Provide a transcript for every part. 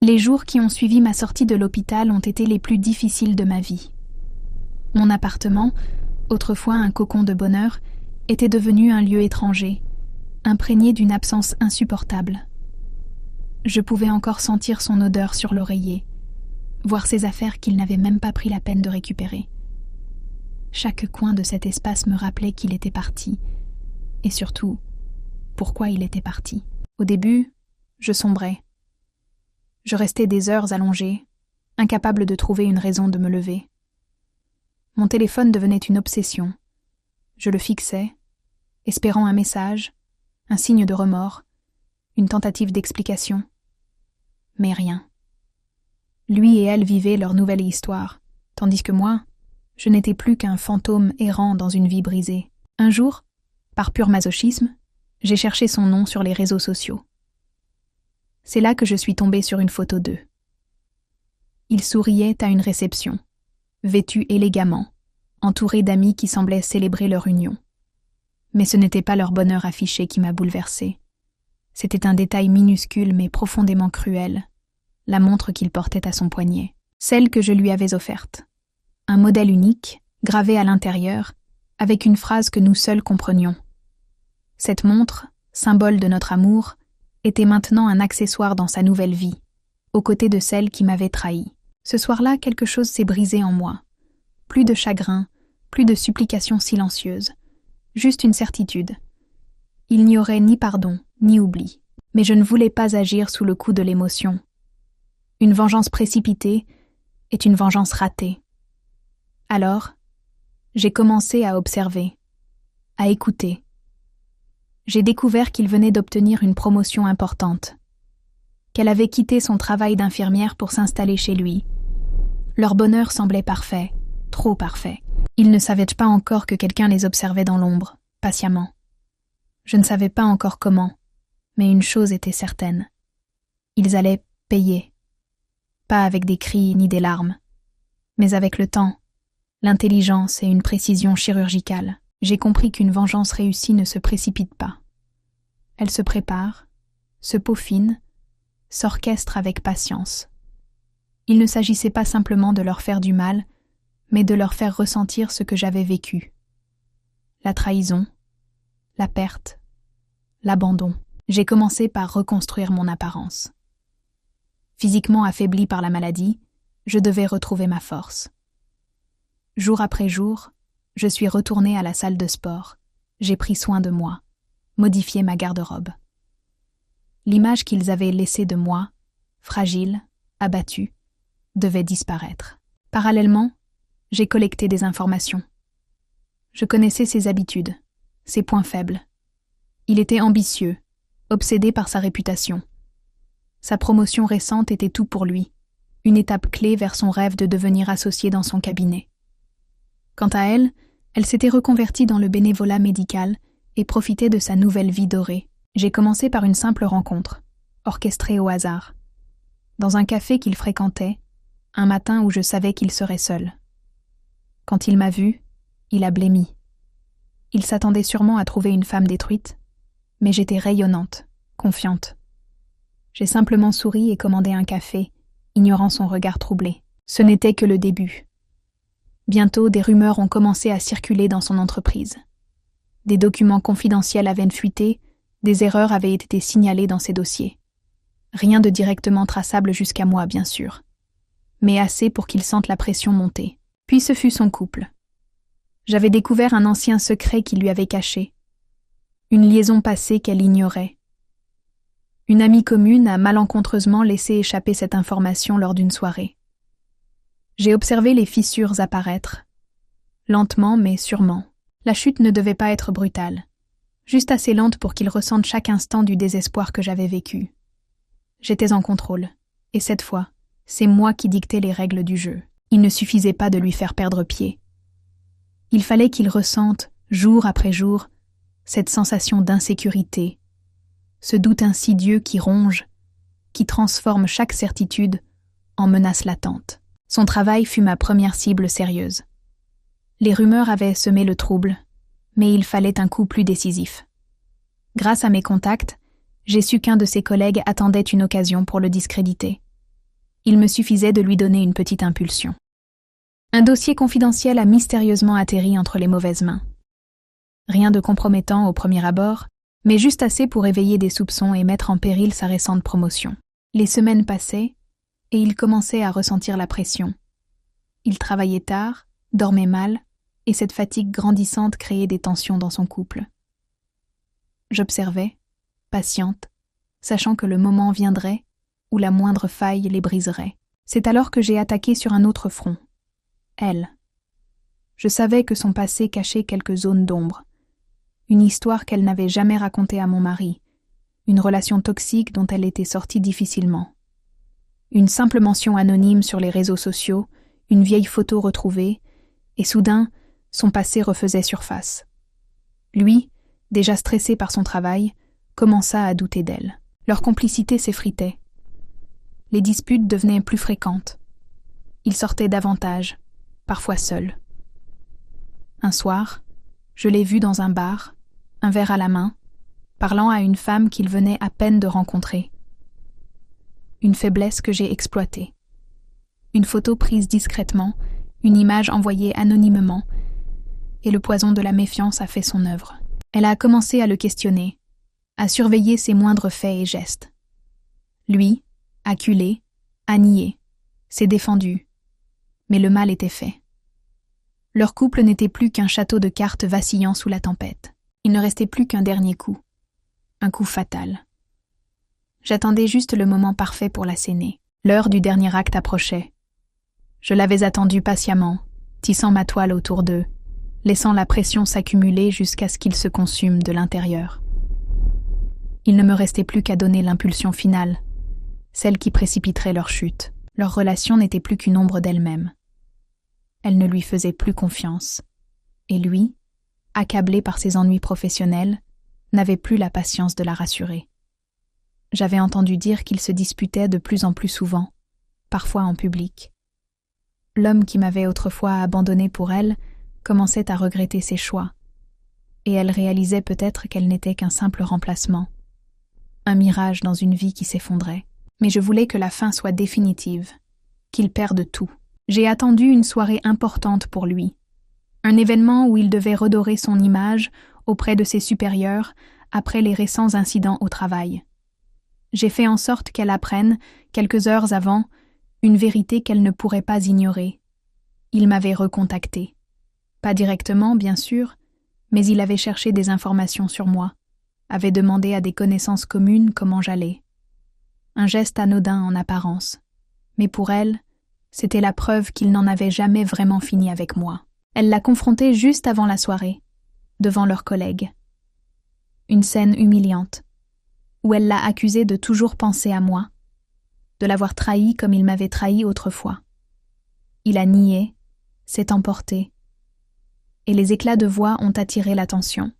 Les jours qui ont suivi ma sortie de l'hôpital ont été les plus difficiles de ma vie. Mon appartement, autrefois un cocon de bonheur, était devenu un lieu étranger, imprégné d'une absence insupportable. Je pouvais encore sentir son odeur sur l'oreiller, voir ses affaires qu'il n'avait même pas pris la peine de récupérer. Chaque coin de cet espace me rappelait qu'il était parti, et surtout, pourquoi il était parti. Au début, je sombrais. Je restais des heures allongée, incapable de trouver une raison de me lever. Mon téléphone devenait une obsession. Je le fixais, espérant un message, un signe de remords, une tentative d'explication. Mais rien. Lui et elle vivaient leur nouvelle histoire, tandis que moi, je n'étais plus qu'un fantôme errant dans une vie brisée. Un jour, par pur masochisme, j'ai cherché son nom sur les réseaux sociaux. C'est là que je suis tombée sur une photo d'eux. Ils souriaient à une réception, vêtus élégamment, entourés d'amis qui semblaient célébrer leur union. Mais ce n'était pas leur bonheur affiché qui m'a bouleversée. C'était un détail minuscule mais profondément cruel, la montre qu'il portait à son poignet, celle que je lui avais offerte. Un modèle unique, gravé à l'intérieur, avec une phrase que nous seuls comprenions. Cette montre, symbole de notre amour, était maintenant un accessoire dans sa nouvelle vie, aux côtés de celle qui m'avait trahi. Ce soir-là, quelque chose s'est brisé en moi. Plus de chagrin, plus de supplications silencieuses, juste une certitude. Il n'y aurait ni pardon, ni oubli. Mais je ne voulais pas agir sous le coup de l'émotion. Une vengeance précipitée est une vengeance ratée. Alors, j'ai commencé à observer, à écouter. J'ai découvert qu'il venait d'obtenir une promotion importante, qu'elle avait quitté son travail d'infirmière pour s'installer chez lui. Leur bonheur semblait parfait, trop parfait. Ils ne savaient pas encore que quelqu'un les observait dans l'ombre, patiemment. Je ne savais pas encore comment, mais une chose était certaine. Ils allaient payer. Pas avec des cris ni des larmes, mais avec le temps, l'intelligence et une précision chirurgicale. J'ai compris qu'une vengeance réussie ne se précipite pas. Elle se prépare, se peaufine, s'orchestre avec patience. Il ne s'agissait pas simplement de leur faire du mal, mais de leur faire ressentir ce que j'avais vécu. La trahison, la perte, l'abandon. J'ai commencé par reconstruire mon apparence. Physiquement affaibli par la maladie, je devais retrouver ma force. Jour après jour, je suis retournée à la salle de sport. J'ai pris soin de moi, modifié ma garde-robe. L'image qu'ils avaient laissée de moi, fragile, abattue, devait disparaître. Parallèlement, j'ai collecté des informations. Je connaissais ses habitudes, ses points faibles. Il était ambitieux, obsédé par sa réputation. Sa promotion récente était tout pour lui, une étape clé vers son rêve de devenir associé dans son cabinet. Quant à elle, elle s'était reconvertie dans le bénévolat médical et profitait de sa nouvelle vie dorée. J'ai commencé par une simple rencontre, orchestrée au hasard. Dans un café qu'il fréquentait, un matin où je savais qu'il serait seul. Quand il m'a vue, il a blêmi. Il s'attendait sûrement à trouver une femme détruite, mais j'étais rayonnante, confiante. J'ai simplement souri et commandé un café, ignorant son regard troublé. Ce n'était que le début. Bientôt, des rumeurs ont commencé à circuler dans son entreprise. Des documents confidentiels avaient fuité, des erreurs avaient été signalées dans ses dossiers. Rien de directement traçable jusqu'à moi, bien sûr, mais assez pour qu'il sente la pression monter. Puis ce fut son couple. J'avais découvert un ancien secret qu'il lui avait caché, une liaison passée qu'elle ignorait. Une amie commune a malencontreusement laissé échapper cette information lors d'une soirée. J'ai observé les fissures apparaître, lentement mais sûrement. La chute ne devait pas être brutale, juste assez lente pour qu'il ressente chaque instant du désespoir que j'avais vécu. J'étais en contrôle, et cette fois, c'est moi qui dictais les règles du jeu. Il ne suffisait pas de lui faire perdre pied. Il fallait qu'il ressente, jour après jour, cette sensation d'insécurité, ce doute insidieux qui ronge, qui transforme chaque certitude en menace latente. Son travail fut ma première cible sérieuse. Les rumeurs avaient semé le trouble, mais il fallait un coup plus décisif. Grâce à mes contacts, j'ai su qu'un de ses collègues attendait une occasion pour le discréditer. Il me suffisait de lui donner une petite impulsion. Un dossier confidentiel a mystérieusement atterri entre les mauvaises mains. Rien de compromettant au premier abord, mais juste assez pour éveiller des soupçons et mettre en péril sa récente promotion. Les semaines passaient, et il commençait à ressentir la pression. Il travaillait tard, dormait mal, et cette fatigue grandissante créait des tensions dans son couple. J'observais, patiente, sachant que le moment viendrait où la moindre faille les briserait. C'est alors que j'ai attaqué sur un autre front. Elle. Je savais que son passé cachait quelques zones d'ombre. Une histoire qu'elle n'avait jamais racontée à mon mari, une relation toxique dont elle était sortie difficilement. Une simple mention anonyme sur les réseaux sociaux, une vieille photo retrouvée, et soudain, son passé refaisait surface. Lui, déjà stressé par son travail, commença à douter d'elle. Leur complicité s'effritait. Les disputes devenaient plus fréquentes. Ils sortaient davantage, parfois seuls. Un soir, je l'ai vu dans un bar, un verre à la main, parlant à une femme qu'il venait à peine de rencontrer. Une faiblesse que j'ai exploitée. Une photo prise discrètement, une image envoyée anonymement, et le poison de la méfiance a fait son œuvre. Elle a commencé à le questionner, à surveiller ses moindres faits et gestes. Lui, acculé, a nié, s'est défendu, mais le mal était fait. Leur couple n'était plus qu'un château de cartes vacillant sous la tempête. Il ne restait plus qu'un dernier coup, un coup fatal. J'attendais juste le moment parfait pour l'asséner. L'heure du dernier acte approchait. Je l'avais attendu patiemment, tissant ma toile autour d'eux, laissant la pression s'accumuler jusqu'à ce qu'ils se consument de l'intérieur. Il ne me restait plus qu'à donner l'impulsion finale, celle qui précipiterait leur chute. Leur relation n'était plus qu'une ombre d'elle-même. Elle ne lui faisait plus confiance. Et lui, accablé par ses ennuis professionnels, n'avait plus la patience de la rassurer. J'avais entendu dire qu'ils se disputaient de plus en plus souvent, parfois en public. L'homme qui m'avait autrefois abandonné pour elle commençait à regretter ses choix, et elle réalisait peut-être qu'elle n'était qu'un simple remplacement, un mirage dans une vie qui s'effondrait. Mais je voulais que la fin soit définitive, qu'il perde tout. J'ai attendu une soirée importante pour lui, un événement où il devait redorer son image auprès de ses supérieurs après les récents incidents au travail. J'ai fait en sorte qu'elle apprenne, quelques heures avant, une vérité qu'elle ne pourrait pas ignorer. Il m'avait recontacté. Pas directement, bien sûr, mais il avait cherché des informations sur moi, avait demandé à des connaissances communes comment j'allais. Un geste anodin en apparence, mais pour elle, c'était la preuve qu'il n'en avait jamais vraiment fini avec moi. Elle l'a confronté juste avant la soirée, devant leurs collègues. Une scène humiliante, où elle l'a accusé de toujours penser à moi, de l'avoir trahi comme il m'avait trahi autrefois. Il a nié, s'est emporté, et les éclats de voix ont attiré l'attention.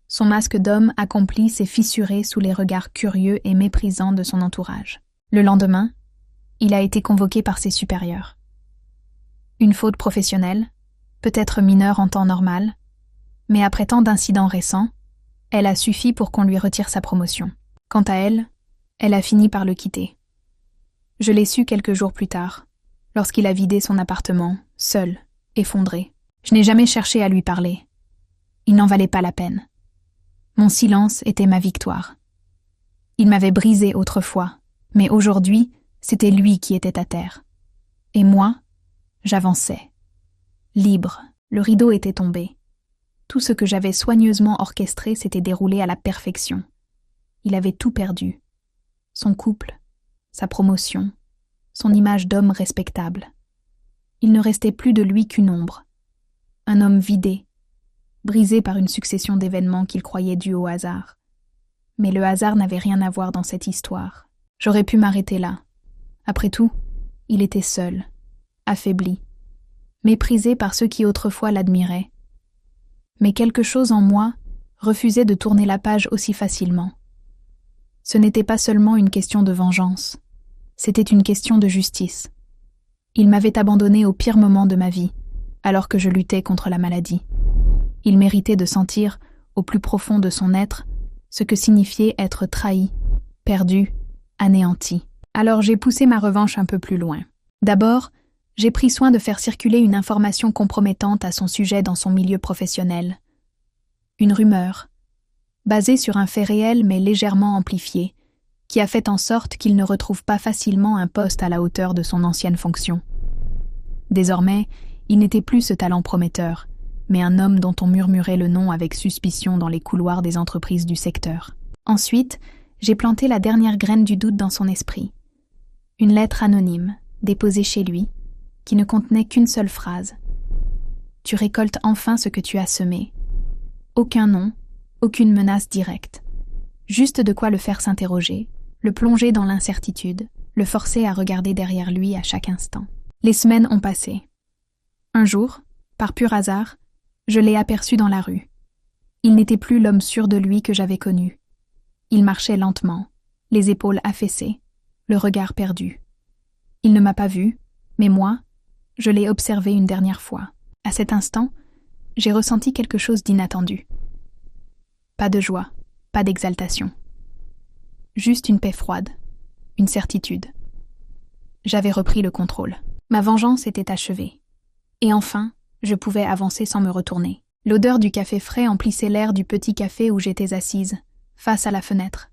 Son masque d'homme accompli s'est fissuré sous les regards curieux et méprisants de son entourage. Le lendemain, il a été convoqué par ses supérieurs. Une faute professionnelle, peut-être mineure en temps normal, mais après tant d'incidents récents, elle a suffi pour qu'on lui retire sa promotion. Quant à elle, elle a fini par le quitter. Je l'ai su quelques jours plus tard, lorsqu'il a vidé son appartement, seul, effondré. Je n'ai jamais cherché à lui parler. Il n'en valait pas la peine. Mon silence était ma victoire. Il m'avait brisé autrefois, mais aujourd'hui, c'était lui qui était à terre. Et moi, j'avançais. Libre, le rideau était tombé. Tout ce que j'avais soigneusement orchestré s'était déroulé à la perfection. Il avait tout perdu. Son couple, sa promotion, son image d'homme respectable. Il ne restait plus de lui qu'une ombre. Un homme vidé, brisé par une succession d'événements qu'il croyait dus au hasard. Mais le hasard n'avait rien à voir dans cette histoire. J'aurais pu m'arrêter là. Après tout, il était seul, affaibli, méprisé par ceux qui autrefois l'admiraient. Mais quelque chose en moi refusait de tourner la page aussi facilement. Ce n'était pas seulement une question de vengeance, c'était une question de justice. Il m'avait abandonné au pire moment de ma vie, alors que je luttais contre la maladie. Il méritait de sentir, au plus profond de son être, ce que signifiait être trahi, perdu, anéanti. Alors j'ai poussé ma revanche un peu plus loin. D'abord, j'ai pris soin de faire circuler une information compromettante à son sujet dans son milieu professionnel. Une rumeur, basée sur un fait réel mais légèrement amplifié, qui a fait en sorte qu'il ne retrouve pas facilement un poste à la hauteur de son ancienne fonction. Désormais, il n'était plus ce talent prometteur, mais un homme dont on murmurait le nom avec suspicion dans les couloirs des entreprises du secteur. Ensuite, j'ai planté la dernière graine du doute dans son esprit. Une lettre anonyme, déposée chez lui, qui ne contenait qu'une seule phrase. « Tu récoltes enfin ce que tu as semé. » Aucun nom, aucune menace directe. Juste de quoi le faire s'interroger, le plonger dans l'incertitude, le forcer à regarder derrière lui à chaque instant. Les semaines ont passé. Un jour, par pur hasard, je l'ai aperçu dans la rue. Il n'était plus l'homme sûr de lui que j'avais connu. Il marchait lentement, les épaules affaissées, le regard perdu. Il ne m'a pas vu, mais moi, je l'ai observé une dernière fois. À cet instant, j'ai ressenti quelque chose d'inattendu. Pas de joie, pas d'exaltation. Juste une paix froide, une certitude. J'avais repris le contrôle. Ma vengeance était achevée. Et enfin, je pouvais avancer sans me retourner. L'odeur du café frais emplissait l'air du petit café où j'étais assise, face à la fenêtre.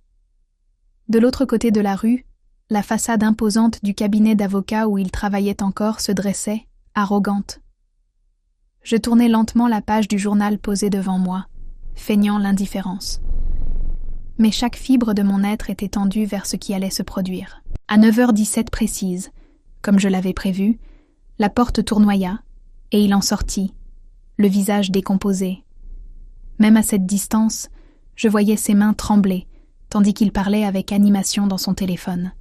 De l'autre côté de la rue, la façade imposante du cabinet d'avocat où il travaillait encore se dressait, arrogante. Je tournais lentement la page du journal posé devant moi, feignant l'indifférence. Mais chaque fibre de mon être était tendue vers ce qui allait se produire. À 9h17 précise, comme je l'avais prévu, la porte tournoya, et il en sortit, le visage décomposé. Même à cette distance, je voyais ses mains trembler, tandis qu'il parlait avec animation dans son téléphone.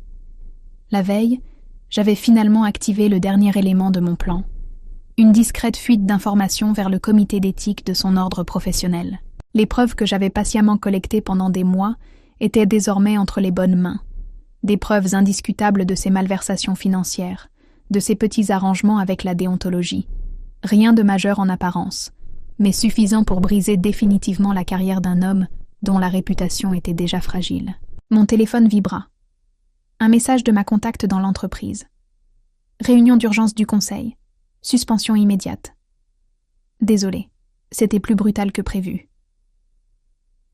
La veille, j'avais finalement activé le dernier élément de mon plan. Une discrète fuite d'informations vers le comité d'éthique de son ordre professionnel. Les preuves que j'avais patiemment collectées pendant des mois étaient désormais entre les bonnes mains. Des preuves indiscutables de ses malversations financières, de ses petits arrangements avec la déontologie. Rien de majeur en apparence, mais suffisant pour briser définitivement la carrière d'un homme dont la réputation était déjà fragile. Mon téléphone vibra. Un message de ma contact dans l'entreprise. Réunion d'urgence du conseil. Suspension immédiate. Désolé, c'était plus brutal que prévu.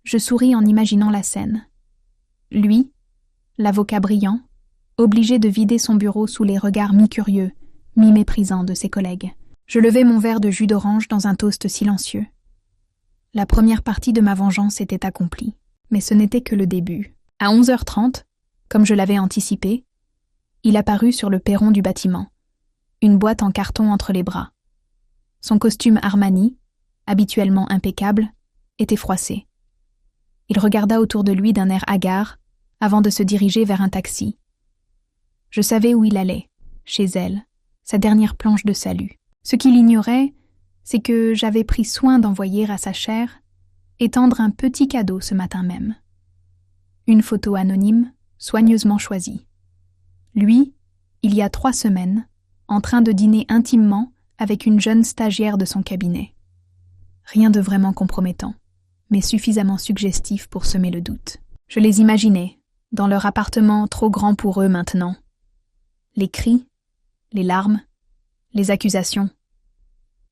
Je souris en imaginant la scène. Lui, l'avocat brillant, obligé de vider son bureau sous les regards mi-curieux, mi-méprisants de ses collègues. Je levai mon verre de jus d'orange dans un toast silencieux. La première partie de ma vengeance était accomplie, mais ce n'était que le début. À 11h30, comme je l'avais anticipé, il apparut sur le perron du bâtiment, une boîte en carton entre les bras. Son costume Armani, habituellement impeccable, était froissé. Il regarda autour de lui d'un air hagard, avant de se diriger vers un taxi. Je savais où il allait, chez elle, sa dernière planche de salut. Ce qu'il ignorait, c'est que j'avais pris soin d'envoyer à sa chère étendre un petit cadeau ce matin même. Une photo anonyme, soigneusement choisie. Lui, il y a 3 semaines, en train de dîner intimement avec une jeune stagiaire de son cabinet. Rien de vraiment compromettant, mais suffisamment suggestif pour semer le doute. Je les imaginais, dans leur appartement trop grand pour eux maintenant. Les cris, les larmes, les accusations,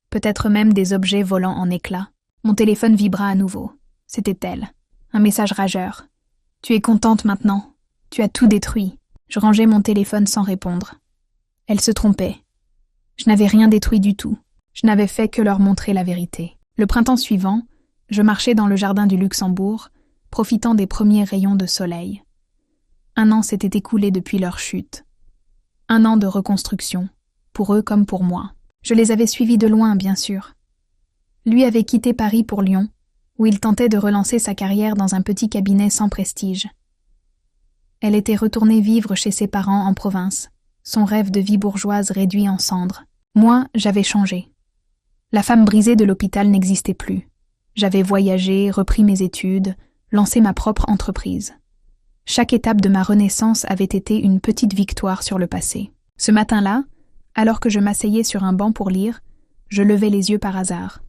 peut-être même des objets volant en éclats. Mon téléphone vibra à nouveau. C'était elle. Un message rageur. « Tu es contente maintenant. Tu as tout détruit. » Je rangeai mon téléphone sans répondre. Elle se trompait. Je n'avais rien détruit du tout. Je n'avais fait que leur montrer la vérité. Le printemps suivant, je marchais dans le jardin du Luxembourg, profitant des premiers rayons de soleil. 1 an s'était écoulé depuis leur chute. 1 an de reconstruction, pour eux comme pour moi. Je les avais suivis de loin, bien sûr. Lui avait quitté Paris pour Lyon, où il tentait de relancer sa carrière dans un petit cabinet sans prestige. Elle était retournée vivre chez ses parents en province, son rêve de vie bourgeoise réduit en cendres. Moi, j'avais changé. La femme brisée de l'hôpital n'existait plus. J'avais voyagé, repris mes études, lancé ma propre entreprise. Chaque étape de ma renaissance avait été une petite victoire sur le passé. Ce matin-là, alors que je m'asseyais sur un banc pour lire, je levai les yeux par hasard.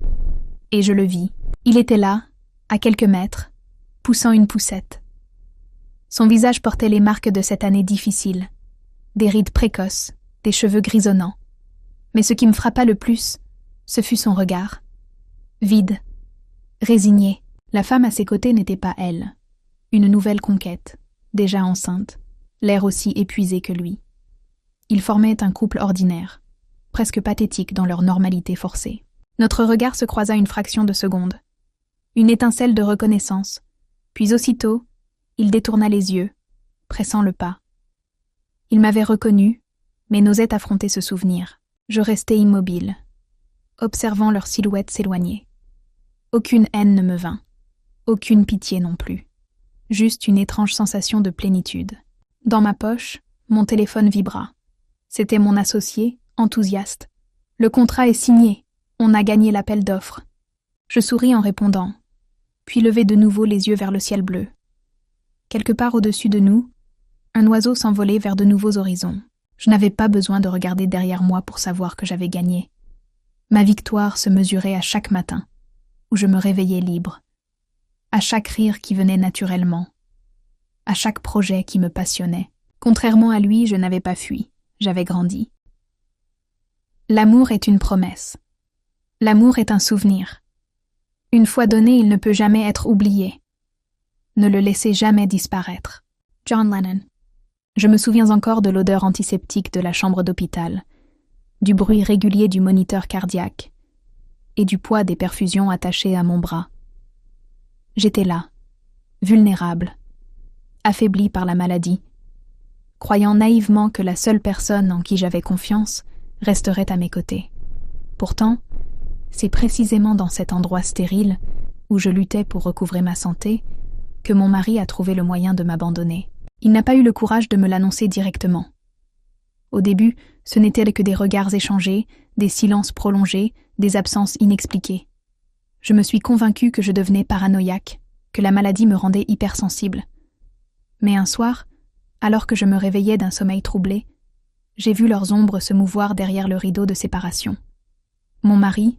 Et je le vis. Il était là, à quelques mètres, poussant une poussette. Son visage portait les marques de cette année difficile, des rides précoces, des cheveux grisonnants. Mais ce qui me frappa le plus, ce fut son regard. Vide, résigné. La femme à ses côtés n'était pas elle. Une nouvelle conquête, déjà enceinte, l'air aussi épuisé que lui. Ils formaient un couple ordinaire, presque pathétique dans leur normalité forcée. Notre regard se croisa une fraction de seconde. Une étincelle de reconnaissance, puis aussitôt, il détourna les yeux, pressant le pas. Il m'avait reconnu, mais n'osait affronter ce souvenir. Je restai immobile, observant leur silhouette s'éloigner. Aucune haine ne me vint, aucune pitié non plus. Juste une étrange sensation de plénitude. Dans ma poche, mon téléphone vibra. C'était mon associé, enthousiaste. Le contrat est signé, on a gagné l'appel d'offres. Je souris en répondant, puis levai de nouveau les yeux vers le ciel bleu. Quelque part au-dessus de nous, un oiseau s'envolait vers de nouveaux horizons. Je n'avais pas besoin de regarder derrière moi pour savoir que j'avais gagné. Ma victoire se mesurait à chaque matin, où je me réveillais libre, à chaque rire qui venait naturellement, à chaque projet qui me passionnait. Contrairement à lui, je n'avais pas fui, j'avais grandi. L'amour est une promesse. L'amour est un souvenir. Une fois donné, il ne peut jamais être oublié. Ne le laissez jamais disparaître. John Lennon. Je me souviens encore de l'odeur antiseptique de la chambre d'hôpital, du bruit régulier du moniteur cardiaque et du poids des perfusions attachées à mon bras. J'étais là, vulnérable, affaibli par la maladie, croyant naïvement que la seule personne en qui j'avais confiance resterait à mes côtés. Pourtant, c'est précisément dans cet endroit stérile, où je luttais pour recouvrer ma santé, que mon mari a trouvé le moyen de m'abandonner. Il n'a pas eu le courage de me l'annoncer directement. Au début, ce n'étaient que des regards échangés, des silences prolongés, des absences inexpliquées. Je me suis convaincue que je devenais paranoïaque, que la maladie me rendait hypersensible. Mais un soir, alors que je me réveillais d'un sommeil troublé, j'ai vu leurs ombres se mouvoir derrière le rideau de séparation. Mon mari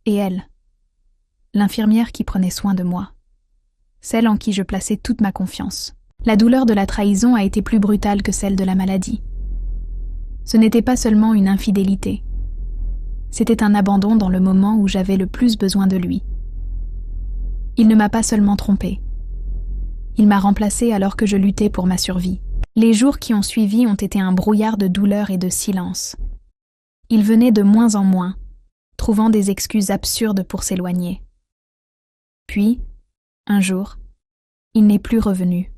et elle. L'infirmière qui prenait soin de moi. Celle en qui je plaçais toute ma confiance. La douleur de la trahison a été plus brutale que celle de la maladie. Ce n'était pas seulement une infidélité. C'était un abandon dans le moment où j'avais le plus besoin de lui. Il ne m'a pas seulement trompée. Il m'a remplacée alors que je luttais pour ma survie. Les jours qui ont suivi ont été un brouillard de douleur et de silence. Il venait de moins en moins, trouvant des excuses absurdes pour s'éloigner. Puis, un jour, il n'est plus revenu.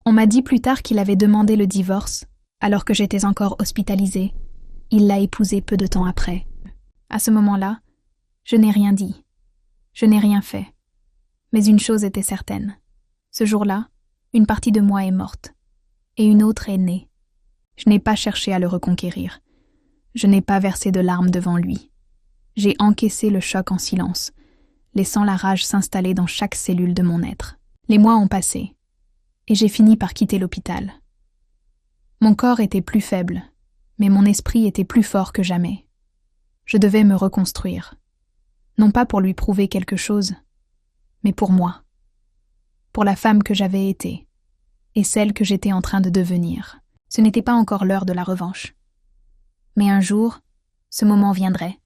On m'a dit plus tard qu'il avait demandé le divorce, alors que j'étais encore hospitalisée. Il l'a épousée peu de temps après. À ce moment-là, je n'ai rien dit. Je n'ai rien fait. Mais une chose était certaine. Ce jour-là, une partie de moi est morte, et une autre est née. Je n'ai pas cherché à le reconquérir. Je n'ai pas versé de larmes devant lui. J'ai encaissé le choc en silence, laissant la rage s'installer dans chaque cellule de mon être. Les mois ont passé, et j'ai fini par quitter l'hôpital. Mon corps était plus faible, mais mon esprit était plus fort que jamais. Je devais me reconstruire, non pas pour lui prouver quelque chose, mais pour moi, pour la femme que j'avais été, et celle que j'étais en train de devenir. Ce n'était pas encore l'heure de la revanche. Mais un jour, ce moment viendrait.